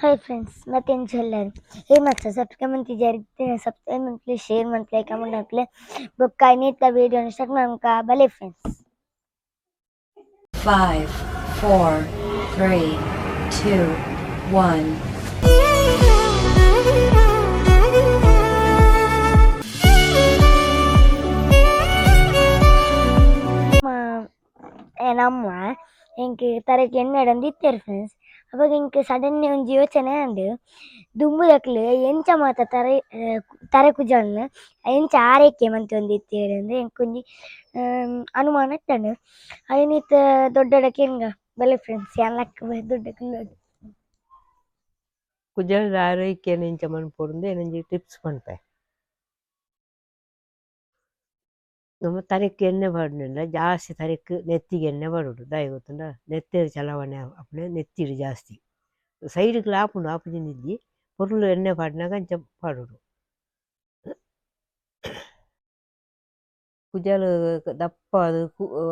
Hi friends ಮತ್ತೇನು ಚೊಲ್ಲರು ಏನು ಮಾಡ್ತಾರೆ ಸಬ್ಸ್ಕ್ರೈಬ್ ಅಂತಿದ್ದಾರೆ ಸಬ್ಸ್ಕ್ರೈಬ್ ಮಾಡ್ಲಿ ಶೇರ್ ಮಾಡ್ಲಿ ಕಮೆಂಟ್ ಮಾಡ್ಲಿ ಬೊಕ್ಕ ಇನ್ನಿತ್ತ ವೀಡಿಯೋನ ಸ್ಟಾರ್ಟ್ ಮಾಡ್ಕ ಬಲೆ ಫ್ರೆಂಡ್ಸ್ 5, 4, 3, 2, 1. ನಮ್ಮ ಎಂಕ್ ತರಕ್ಕೆ ಎಣ್ಣೆ ಇತ್ತೇರು ಫ್ರೆಂಡ್ಸ್ ಅವಾಗ ಇಂಕ್ ಸಡನ್ ಒಂಜಿ ಯೋಚನೆ ಅಂಡ್ ದುಂಬುದಕ್ಲೆ ಎಂಚ ಮಾತ ತರೆ ಕುಜಲ್ನ ಎಂಚ ಆರೈಕೆ ಮಂತ್ ಒಂದಿತ್ತೇರು ಅಂದ್ರೆ ಎಂಕೊಂಜಿ ಅನುಮಾನ ಇತ್ತಂಡು ಅಯ್ನಿತ್ ದೊಡ್ಡಡಕ್ಕೆ ಹೆಂಗ ಬಲೆ ಫ್ರೆಂಡ್ಸ್ ಯಾನ್ಲಕ್ಕ ದೊಡ್ಡಕ್ಕೆ ಕುಜಲ್ ಆರೈಕೆ ನೆಂಚ ಮನ್ಪೊಡುಂದು ಏನೊಂಜಿ ಟಿಪ್ಸ್ ಪನ್ಪೆ ನಮ್ಮ ತರೆಕ್ ಎಣ್ಣೆ ಪಾಡುಂಡ ಜಾಸ್ತಿ ತರೆಕ್ ನೆತ್ತಿಗೆ ಎಣ್ಣೆ ಪಾಡುಡು ದಾಯಿ ಗೊತ್ತುಂಡ ನೆತ್ತೇರು ಚಲಾವಣೆ ಅಪ್ಪನೆ ನೆತ್ತಿಡು ಜಾಸ್ತಿ ಸೈಡ್ಗೆ ಆಪುಂಡು ಆಪುಜಿನಿದ್ದಿ ಪೊರ್ಲು ಎಣ್ಣೆ ಪಾಡಿನಾಗ ಅಂಚ ಪಾಡುಡು ಕುಜಲ್ ದಪ್ಪ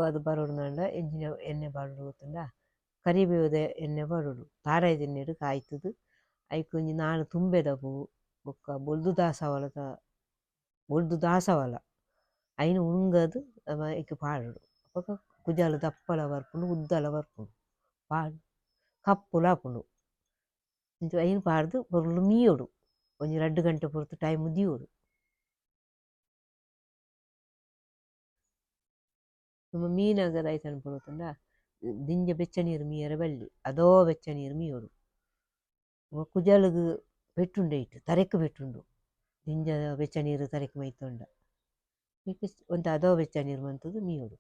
ಅದು ಬರೋಡುಂಡ ಎಂಚಿನ ಎಣ್ಣೆ ಪಾಡುಡು ಗೊತ್ತುಂಡ ಕರಿಬೇವುದ ಎಣ್ಣೆ ಪಾಡುಡು ತಾರಾಯ್ದ ಎಣ್ಣೆಡು ಕಾಯ್ತದು ಐಕ್ ಒಂಜಿ 4 ತುಂಬೆದ ಪೂ ಬೊಕ್ಕ ಬೊಲ್ದು ದಾಸವಾಳ ಐನು ಉಂಗದು ಐಕ್ ಪಾಡುಡು ಬೊಕ ಕುಜಲ್ ದಪ್ಪಲ ಬರ್ಪುಂಡು ಉದ್ದಲ ಬರ್ಪುಂಡು ಪಾಡು ಕಪ್ಪುಲ ಆಪುಂಡು ಐನು ಪಾಡ್ದು ಪೊರ್ಲು ಮೀಯೊಡು ಒಂಜಿ 2 ಗಂಟೆ ಪೊರ್ತು ಟೈಮ್ ದೀವೊಡು. ನಮ್ಮ ಮೀನಾಗ ದಾಯ್ತ ಅನ್ಪೊಡುತ್ತಂಡ ದಿಂಜ ಬೆಚ್ಚ ನೀರು ಮೀಯರೆ ಬಲ್ಲಿ ಅದೋ ಬೆಚ್ಚ ನೀರು ಮೀಯೊಡು ಕುಜಲ್ಗ್ ಪೆಟ್ಟುಂಡು ಇಟ್ಟು ತರೆಕ್ ಪೆಟ್ಟುಂಡು ದಿಂಜ ಬೆಚ್ಚ ನೀರು ತರೆಕ್ ಮೈತೊಂಡ ಒಂತ ಅದೋ ಬೆಚ್ಚ ನೀರು ಮಂತುದು ಮೀಯೊಡು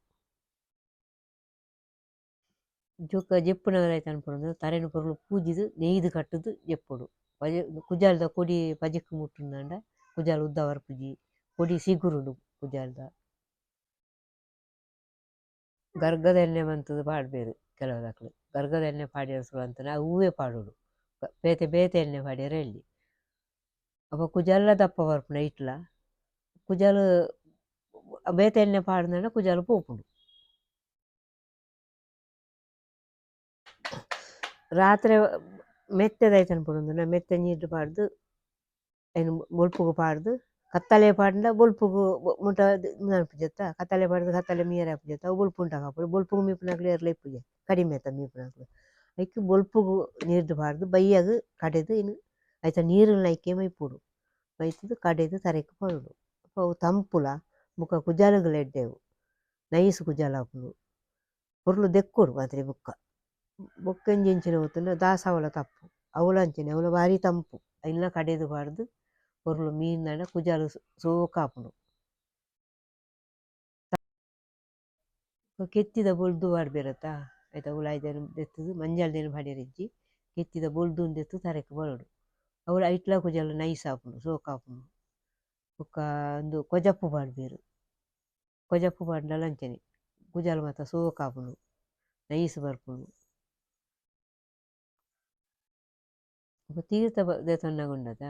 ಜೋಕ ಜೆಪ್ಪುನಗ ದಾಯ್ತ ಅನ್ಪೊಡು ತರೆನು ಪೊರ್ಲು ಪೂಜಿದು ನೇಯ್ದು ಕಟ್ಟುದು ಜೆಪ್ಪೊಡು ಕುಜಲ್ದ ಕೊಡಿ ಪಜಿಕ್ ಮುಟ್ಟುಂಡ ಕುಜಲ್ ಉದ್ದ ಬರ್ಪುಜಿ ಕೊಡಿ ಸಿಗುರುಡು ಕುಜಲ್ದ ಗರ್ಗದ ಎಣ್ಣೆ ಮಂತುದು ಪಾಡ್ಬೇರು ಕೆಲವುದಕ್ಲು ಗರ್ಗದ ಎಣ್ಣೆ ಪಾಡ್ಯರ ಸುರು ಅಂತಾನೆ ಹೂವೇ ಪಾಡೋಡು ಬೇತೆ ಎಣ್ಣೆ ಪಾಡ್ಯರ ಎಲ್ಲಿ ಅಪ್ಪ ಕುಜಲ್ಲ ದಪ್ಪ ಬರ್ಪುನ ಇಟ್ಲ ಕುಜಲ್ ಬೇತೆ ಎಣ್ಣೆ ಪಾಡ್ದಂಡ ಕುಜಲ್ ಪೋಪುಂಡು ರಾತ್ರಿ ಮೆತ್ತದಾಯ್ತು ಅನ್ಪೊಡು ಮೆತ್ತ ನೀರು ಪಾಡ್ದು ಏನು ಬೊಲ್ಪುಗು ಪಾಡ್ದು ಕತ್ತಲೆ ಪಾಡ್ದ ಬೊಲ್ಪುಗು ಮುಟ ಅನ್ಪುಜತ್ತ ಕತ್ತಲೆ ಪಾಡ್ದು ಕತ್ತಲೆ ಮೀಯರೆ ಆಪುಜತ್ತ ಅವು ಬೊಲ್ಪು ಉಂಟಾಗ ಹಾಪುಡು ಬೊಲ್ಪುಗು ಮೀಪುನಕ್ಲೆ ಏರ್ಲ ಇಪ್ಪುಜೆ ಕಡಿಮೆ ಆಯ್ತ ಮೀಪುನಕ್ಲೆ ಐಕ್ ಬೊಲ್ಪುಗು ನೀರ್ದು ಪಾಡ್ದು ಬೈಯಾಗ ಕಡೆದು ಇನ್ನು ಆಯ್ತ ನೀರಿನ ಐಕೆ ಮೈಪುಡು ಮೈತುದು ಕಡೆದು ತರೆಕ್ ಪಡುಡು ಅವು ತಂಪುಲ ಬುಕ್ಕ ಕುಜಾಲುಗಳು ಎಡ್ಡೆವು ನೈಸ್ ಕುಜಾಲ ಆಪುಂಡು ಪೊರ್ಲು ದೆಕ್ಕುಡು ಮಾತ್ರೆ ಬೊಕ್ಕಂಜೆಂಚಿನ ಹೊತ್ತುಂಡ ದಾಸವಾಳ ತಪ್ಪು ಅವಳಂಚನೆ ಅವಳ ಬಾರಿ ತಂಪು ಇಲ್ಲ ಕಡೆದು ಪಾಡ್ದು ಪೊರ್ಲು ಮೀನ್ದಾಂಡ ಕುಜಾಲು ಸೋಕಾಪುಂಡು ಕೆತ್ತಿದ ಬೊಲ್ದು ಪಾಡ್ಬೇರತ್ತ ಆಯ್ತಾ ಉಲಾಯ್ದೇನು ದೆತ್ತುದು ಮಂಜಾಳ್ದೇನು ಪಾಡ್ಯರಿಜ್ಜಿ ಕೆತ್ತಿದ ಬೊಲ್ದು ದೆತ್ತು ತರೆಕ್ ಬರೋಡು ಅವಳು ಐಟ್ಲ ಕುಜಾಲು ನೈಸ್ ಆಪುಂಡು ಸೋಕಾಪುಂಡು ಬೊಕ್ಕ ಒಂದು ಕೊಜಪ್ಪು ಪಾಡ್ಬೇರು ಕೊಜಪ್ಪು ಪಾಡ್ಲ ಅಂಚನೆ ಕುಜಾಲು ಮಾತ ಸೋಕಾಪುಂಡು ನೈಸ್ ಬರ್ಪುಂಡು ತೀರ್ಥ ದೇತೊನ್ನಗುಂಡದ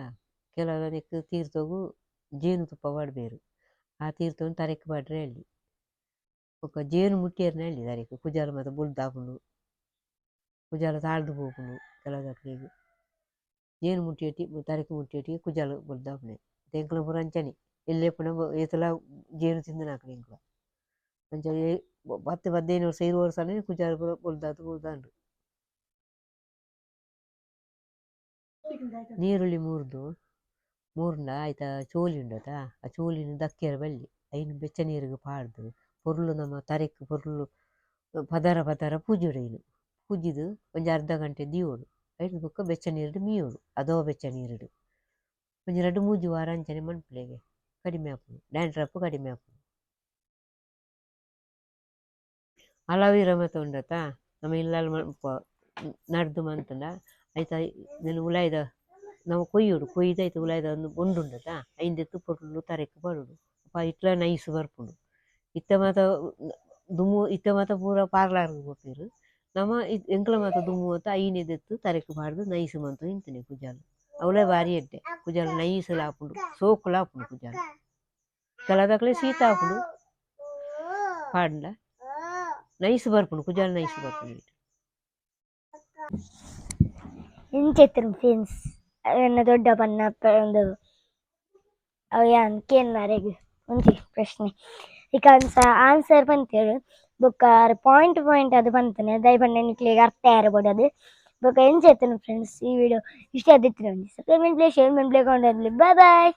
ಕೆಲವು ನೆಕ್ ತೀರ್ಥಗೂ ಜೇನುತುಪ್ಪ ಪಾಡ್ಬೇರು ಆ ತೀರ್ಥವನ್ನು ತರೆಕ್ ಪಾಡ್ರೆ ಅಲ್ಲಿ ಬೊಕ್ಕ ಜೇನು ಮುಟ್ಟಿಯರ್ನ ಅಲ್ಲಿ ತರೆಕ್ ಕುಜಾಲು ಮಾತ ಬುಲ್ದಾಪುಂಡು ಕುಜಾಲು ತಾಳ್ದು ಪೋಪುಂಡು ಕೆಲವುದಕ್ಲೆಗ್ ಜೇನು ಮುಟ್ಟಿಯೊಟ್ಟಿಗೆ ತರೆಕ್ ಮುಟ್ಟಿಯೊಟ್ಟಿಗೆ ಕುಜಾಲು ಬುಲ್ದಾಪುನೆ ಎಂಕ್ಲ ಪೂರ ಅಂಚನೆ ಎಲ್ಲೆಪ್ಪುನ ಏತಲ ಜೇನು ತಿಂದು ನಾಕುನೆ ಎಂಕ್ಲ ಅಂಚನೆ 10-15 ವರ್ಷ 20 ವರ್ಷ ಕುಜಾಲು ಪೂರ ಬುಲ್ದಾಂಡು ನೀರುಳ್ಳಿ ಮೂರ್ನ ಆಯ್ತ ಚೋಲಿ ಉಂಡತ ಆ ಚೋಲಿನ ದಕ್ಕೆರ ಬಲ್ಲಿ ಐನು ಬೆಚ್ಚ ನೀರಿಗೆ ಪಾಡ್ದು ಪೊರ್ಲು ನಮ್ಮ ತರೆಕ್ ಪೊರ್ಲು ಪದರ ಪೂಜೊಡು ಪೂಜಿದು ಒಂಜಿ ಅರ್ಧ ಗಂಟೆ ದೀವೊಡು ಐದು ಬುಕ್ಕ ಬೆಚ್ಚ ನೀರುಡು ಮೀಯೊಡು ಅದೋ ಬೆಚ್ಚ ನೀರುಡು ಒಂಜಿ 2-3 ವಾರ ಅಂಚನೆ ಮನ್ಪುಲೆಗೆ ಕಡಿಮೆ ಆಪುಂಡು ಡ್ಯಾಂಡ್ರಪ್ಪು ಕಡಿಮೆ ಆಪುಂಡು. ಅಲವೀರ ಮಾತ ಉಂಡತ ನಮ್ಮ ಇಲ್ಲಾಲ್ ನಡ್ದು ಮಂತುಂಡ ಐತ ನೆಲ ಉಲಾಯ್ದ ನಾವು ಕೊಯ್ದು ಐತೆ ಉಲಾಯ್ದ ಒಂದು ಬೊಂಡುಂಡತ ಐಂದೆತ್ತು ಪೊರ್ಲು ತರೆಕ್ ಪಡುಡು ಅಪ್ಪ ಇಟ್ಲ ನೈಸ್ ಬರ್ಪುಂಡು ಇತ್ತ ಮಾತ ಪೂರ ಪಾರ್ಲಾರ್ಗ್ ಪೋಪೆರು ನಮ್ಮ ಎಂಕ್ಲ ಮಾತ ದುಮ್ಮು ಅಂತ ಐನೆದೆತ್ತು ತರೆಕ್ ಪಾಡ್ದು ನೈಸ್ ಮಂತು ನಿಂತನೆ ಕುಜಾಲು ಅವಳೇ ಬಾರಿ ಎಡ್ಡೆ ಕುಜಾಲು ನೈಸ್ ಲಾಪುಂಡು ಸೋಕು ಲಾಪುಂಡು ಕುಜಾಲು ಕೆಲದಕ್ಲೆ ಶೀತ ಆಪುಂಡು ಪಾಡ್ಲ ನೈಸ್ ಬರ್ಪುಂಡು ಕುಜಾಲು ನೈಸ್ ಬರ್ಪುಂಡು. ಎಂಚೆತ್ತರು ಫ್ರೆಂಡ್ಸ್ ಎನ್ನ ದೊಡ್ಡ ಪನ್ನ ಒಂದು ಅವು ಯಾನ್ ಕೇನ್ನಾರೆಗ್ ಒಂಜಿ ಪ್ರಶ್ನೆ ಇಕ ಆನ್ಸರ್ ಪಂತೇಳು ಬೊಕ್ಕ ಪಾಯಿಂಟ್ ಪಾಯಿಂಟ್ ಅದು ಪಂತನೆ ದಾಯ್ ಪಂಡ ನಿಕ್ಲೆಗ್ ಅರ್ಥ ಯಾರು ಅದು ಬೊಕ್ಕ ಎಂಚೆತ್ತನು ಫ್ರೆಂಡ್ಸ್ ಈ ವಿಡಿಯೋ ಇಷ್ಟ ಆದಿತ್ತು ನೋಡಿ ಸಬ್ಸ್ಕ್ರೈಬ್ ಮಾಡ್ಲಿ ಶೇರ್ ಮಾಡ್ಲಿ ಕಾಮೆಂಟ್ ಮಾಡ್ಲಿ ಬಾಯ್ ಬಾಯ್.